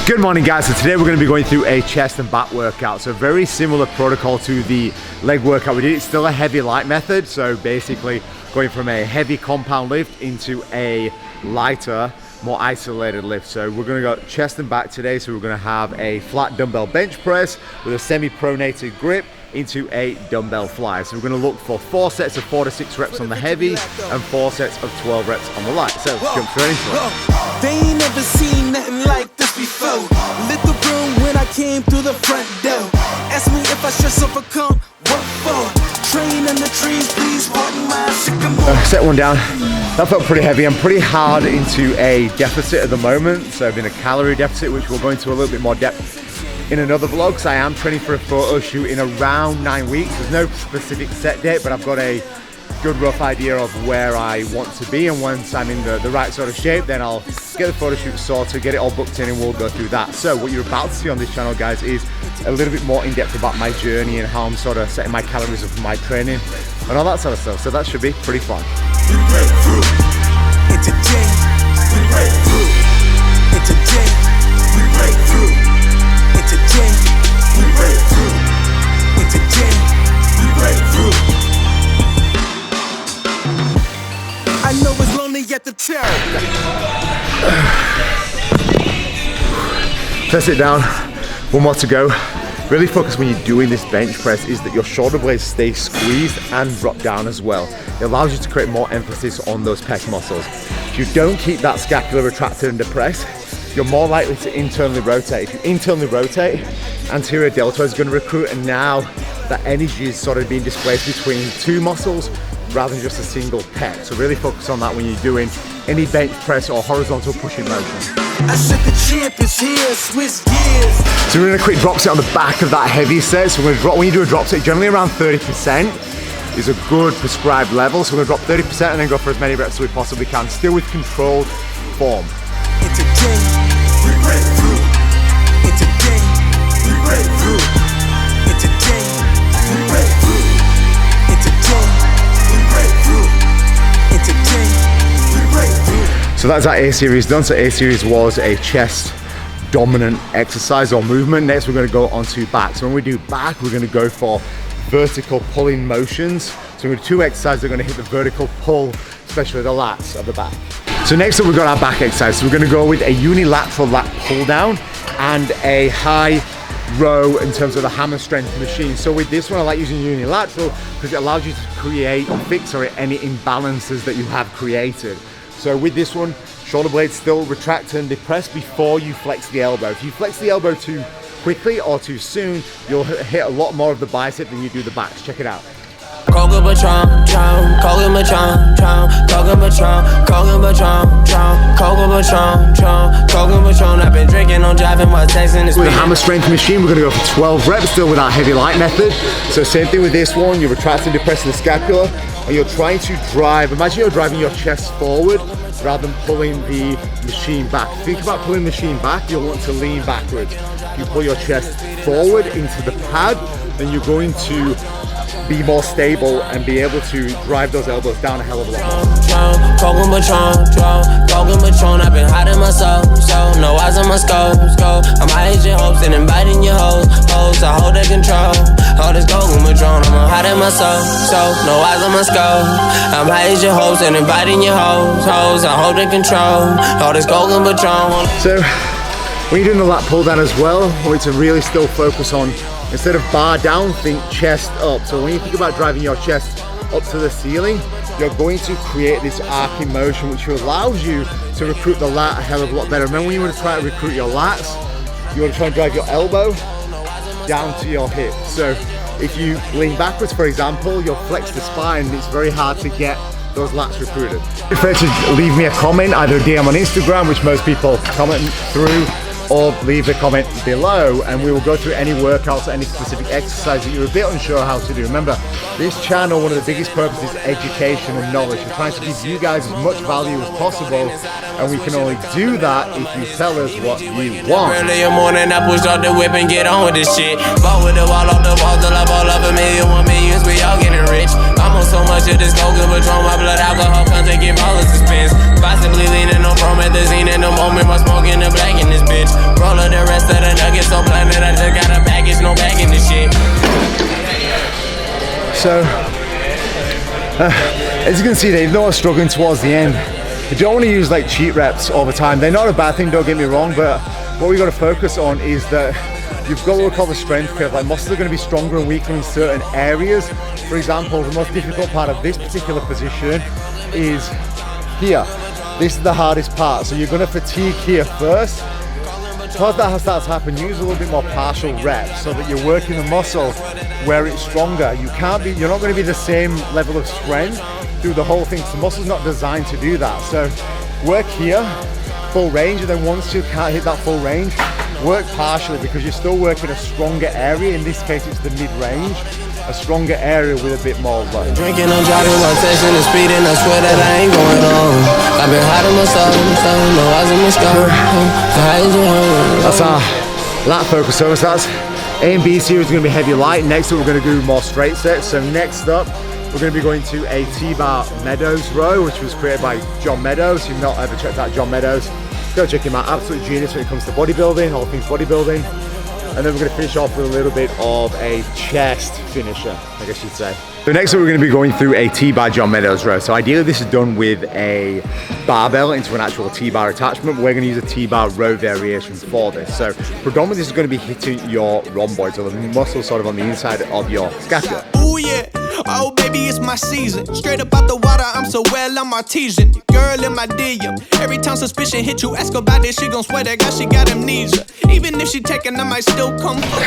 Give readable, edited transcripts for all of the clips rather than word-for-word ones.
Good morning guys, so today we're going to be going through a chest and back workout. So very similar protocol to the leg workout we did. It's still a heavy light method, so basically going from a heavy compound lift into a lighter, more isolated lift. So we're going to go chest and back today. So we're going to have a flat dumbbell bench press with a semi-pronated grip into a dumbbell fly. So we're going to look for 4 sets of 4 to 6 reps on the heavy and 4 sets of 12 reps on the light. So let's jump straight into it. They ain't never seen nothing like this before. Lit the room when I came through the front door. Ask me if I should overcome. What for? Train in the trees, please walk my sycamore. Set one down. That felt pretty heavy. I'm pretty hard into a deficit at the moment. So I've been a calorie deficit, which we'll go into a little bit more depth in another vlog. So I am training for a photo shoot in around 9 weeks. There's no specific set date, but I've got a good rough idea of where I want to be, and once I'm in the right sort of shape, then I'll get the photo shoot sorted, get it all booked in, and we'll go through that. So what you're about to see on this channel, guys, is a little bit more in depth about my journey and how I'm sort of setting my calories up for my training and all that sort of stuff. So that should be pretty fun. We break through. It's a J. We break through. It's a J. We break through. It's a J. We break through. It's a J. We break through. I know it's lonely at the top. Press it down. One more to go. Really focus when you're doing this bench press is that your shoulder blades stay squeezed and drop down as well. It allows you to create more emphasis on those pec muscles. If you don't keep that scapula retracted and depressed, you're more likely to internally rotate. If you internally rotate, anterior deltoid is going to recruit, and now that energy is sort of being displaced between 2 muscles rather than just a single pec. So really focus on that when you're doing any bench press or horizontal pushing motion. I said the champ is here, switch gears. So we're doing a quick drop set on the back of that heavy set. So we're going to drop, when you do a drop set, generally around 30% is a good prescribed level. So we're going to drop 30% and then go for as many reps as we possibly can, still with controlled form. It's a J. We break through. It's a J. We break through. It's a J. We break through. It's a J. We break through. It's a J. We break through. So that's our A series done. So A series was a chest dominant exercise or movement. Next we're going to go on to back. So when we do back, we're going to go for vertical pulling motions. So we're going to do 2 exercises that are going to hit the vertical pull, especially the lats of the back. So next up we've got our back exercise. So we're going to go with a unilateral lat pull down and a high row in terms of the hammer strength machine. So with this one I like using unilateral because it allows you to create or fix any imbalances that you have created. So with this one, shoulder blades still retract and depress before you flex the elbow. If you flex the elbow too quickly or too soon, you'll hit a lot more of the bicep than you do the backs. Check it out. I've been drinking on driving while texting this. With a hammer strength machine, we're going to go for 12 reps, still with our heavy light method. So same thing with this one, you're retracting, depressing the scapula, and you're trying to drive. Imagine you're driving your chest forward rather than pulling the machine back. Think about pulling the machine back, you'll want to lean backwards. If you pull your chest forward into the pad, then you're going to be more stable and be able to drive those elbows down a hell of a lot more. I've been hiding myself, so no eyes on my scope. I'm hiding your hopes and inviting your hoes. I hold the control. Hold this golden Patron. I'm hiding myself, so no eyes on my scope. I'm hiding your hopes and inviting your hoes. I hold the control. Hold this golden Patron. So when you're doing the lat pull down as well, I want you to really still focus on, instead of bar down, think chest up. So when you think about driving your chest up to the ceiling, you're going to create this arcing motion which allows you to recruit the lat a hell of a lot better. Remember when you want to try to recruit your lats, you want to try and drive your elbow down to your hip. So if you lean backwards, for example, you'll flex the spine. It's very hard to get those lats recruited. Feel free to leave me a comment, either a DM on Instagram, which most people comment through, or leave a comment below and we will go through any workouts or any specific exercise that you're a bit unsure how to do. Remember, this channel, one of the biggest purposes is education and knowledge. We're trying to give you guys as much value as possible, and we can only do that if you tell us what you want. Early in the morning, I pushed off the whip and get on with this shit. Ball with the wall off the wall till I ball up $1 million, 1 millions, we all getting rich. I'm on so much of this coke and Patron, my blood alcohol content give all the suspense. Possibly leaning on promethazine in the moment, my smoking the black in this bitch. Roller the So as you can see, even though I'm struggling towards the end, you don't want to use like cheat reps all the time. They're not a bad thing, don't get me wrong, but what we got to focus on is that you've got what we call the strength curve. Like muscles are going to be stronger and weaker in certain areas. For example, the most difficult part of this particular position is here. This is the hardest part. So you're going to fatigue here first. Because that starts to happen, use a little bit more partial reps so that you're working the muscle where it's stronger. You're not going to be the same level of strength through the whole thing. So the muscle's not designed to do that. So work here, full range, and then once you can't hit that full range, work partially because you're still working a stronger area. In this case, it's the mid-range, a stronger area with a bit more load. Drinking, I'm driving, while texting and speeding. I swear that I ain't going on. I've been hiding myself, no eyes on my skull. That's our lat focus. So that's A and B series is going to be heavy light. Next up, we're going to do more straight sets. So next up, we're going to be going to a T-bar Meadows Row, which was created by John Meadows. If you've not ever checked out John Meadows, go check him out. Absolute genius when it comes to bodybuilding, all things bodybuilding. And then we're going to finish off with a little bit of a chest finisher, I guess you'd say. So next up, we're going to be going through a T-bar John Meadows row. So ideally this is done with a barbell into an actual T-bar attachment. We're going to use a T-bar row variation for this. So predominantly this is going to be hitting your rhomboids, or the muscle sort of on the inside of your scapula. Ooh yeah, oh baby, it's my season. Straight up out the water, I'm so well, I'm artesian. Girl in my DM. Every time suspicion hit you, ask about this, she gon' swear that God, she got amnesia. Even if she taking, I might still come for.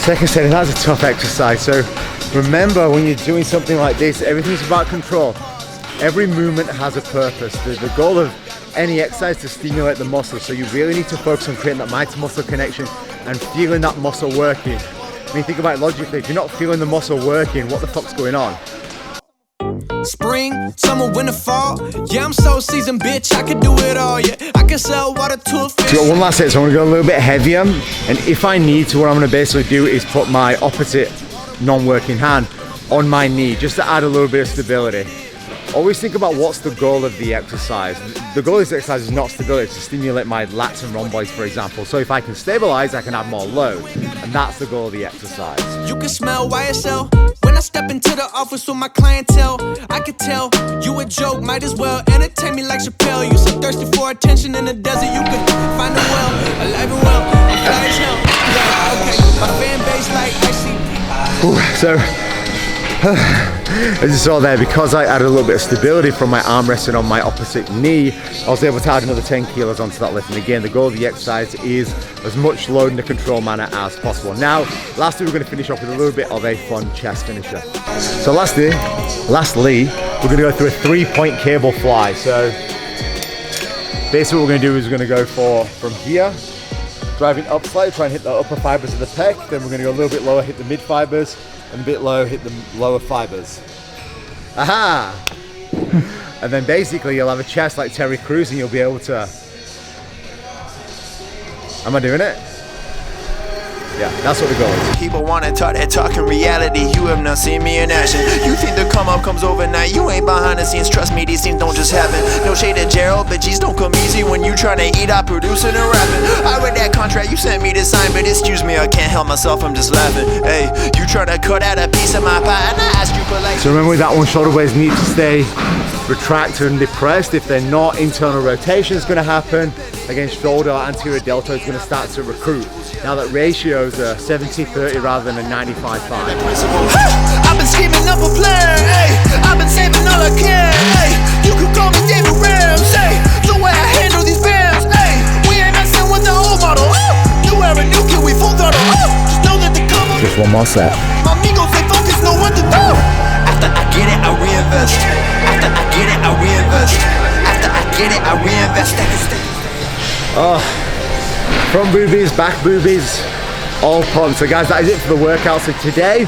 Second set, and that's a tough exercise. So remember, when you're doing something like this, everything's about control. Every movement has a purpose. The goal of any exercise is to stimulate the muscle. So you really need to focus on creating that mind-to-muscle connection and feeling that muscle working. I mean, think about it logically. If you're not feeling the muscle working, what the fuck's going on? Spring, summer, winter, fall. Yeah, I'm so seasoned, bitch. I could do it all. Yeah, I can sell water to a fish. So got one last set, so I'm gonna go a little bit heavier. And if I need to, what I'm gonna basically do is put my opposite non-working hand on my knee, just to add a little bit of stability. Always think about what's the goal of the exercise. The goal of this exercise is not stability, it's to stimulate my lats and rhomboids, for example. So if I can stabilize, I can add more load. And that's the goal of the exercise. You can smell YSL. When I step into the office with my clientele, I could tell you a joke, might as well entertain me like Chappelle. You so thirsty for attention in the desert, you could find a well, alive and well, I'm fly as hell. Yeah, okay, my fan base like icy. So, as you saw there, because I added a little bit of stability from my arm resting on my opposite knee, I was able to add another 10 kilos onto that lift. And again, the goal of the exercise is as much load in a controlled manner as possible. Now, lastly, we're going to finish off with a little bit of a fun chest finisher. So lastly, we're going to go through a 3-point cable fly. So basically what we're going to do is we're going to go from here, driving up slightly, try and hit the upper fibers of the pec. Then we're going to go a little bit lower, hit the mid fibers, and a bit low, hit the lower fibers. Aha! And then basically you'll have a chest like Terry Crews and you'll be able to... Am I doing it? Yeah, that's what the goal is. People wanna talk that talk in reality. You have not seen me in action. You think the come up comes overnight. You ain't behind the scenes. Trust me, these things don't just happen. No shade at Gerald, but G's don't come easy when you tryna eat out producing and rapping. I read that contract you sent me to sign, but excuse me, I can't help myself, I'm just laughing. Hey, you tryna cut out a piece of my pie, and I asked you politely. So remember, with that one, shoulder blades need to stay retracted and depressed. If they're not, internal rotation is going to happen. Against shoulder, anterior deltoid is going to start to recruit. Now that ratios are 70-30 rather than a 95-5. I've been scheming up a plan, hey. I've been saving all I can, hey. You could call me David Rams, hey. The way I handle these bands, hey. We ain't messing with the old model, you wear a new kid, we full throttle, just know that the cover. Just one more set. My amigos, they focus, know what to do. After I get it, I reinvest. After I get it, I reinvest. After I get it, I reinvest. Front boobies, back boobies, all pumped. So guys, that is it for the workout. So today,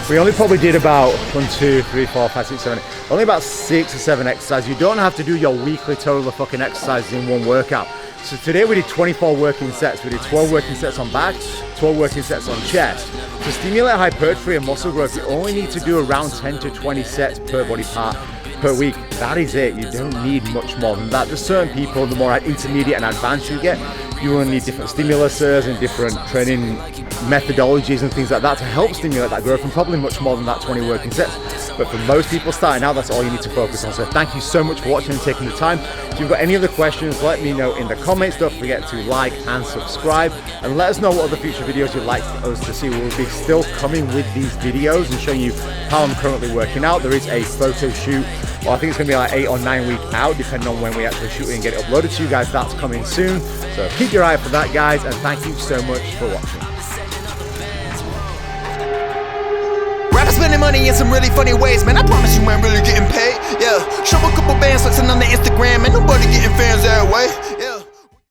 we only probably did about 1, 2, 3, 4, 5, 6, 7, 8. Only about 6 or 7 exercises. You don't have to do your weekly total of fucking exercises in one workout. So today we did 24 working sets. We did 12 working sets on back, 12 working sets on chest. To stimulate hypertrophy and muscle growth, you only need to do around 10 to 20 sets per body part per week. That is it. You don't need much more than that. There's certain people, the more intermediate and advanced you get, you will need different stimuluses and different training methodologies and things like that to help stimulate that growth, and probably much more than that 20 working sets. But for most people starting out, that's all you need to focus on. So thank you so much for watching and taking the time. If you've got any other questions, let me know in the comments. Don't forget to like and subscribe, and let us know what other future videos you'd like us to see. We'll be still coming with these videos and showing you how I'm currently working out. There is a photo shoot, well, I think it's gonna be like 8 or 9 weeks out, depending on when we actually shoot it and get it uploaded to you guys. That's coming soon. So keep your eye out for that, guys, and thank you so much for watching. Rappers spending money in some really funny ways, man. I promise you ain't really getting paid. Yeah, show a couple bands flexing on the Instagram, and nobody getting fans that way.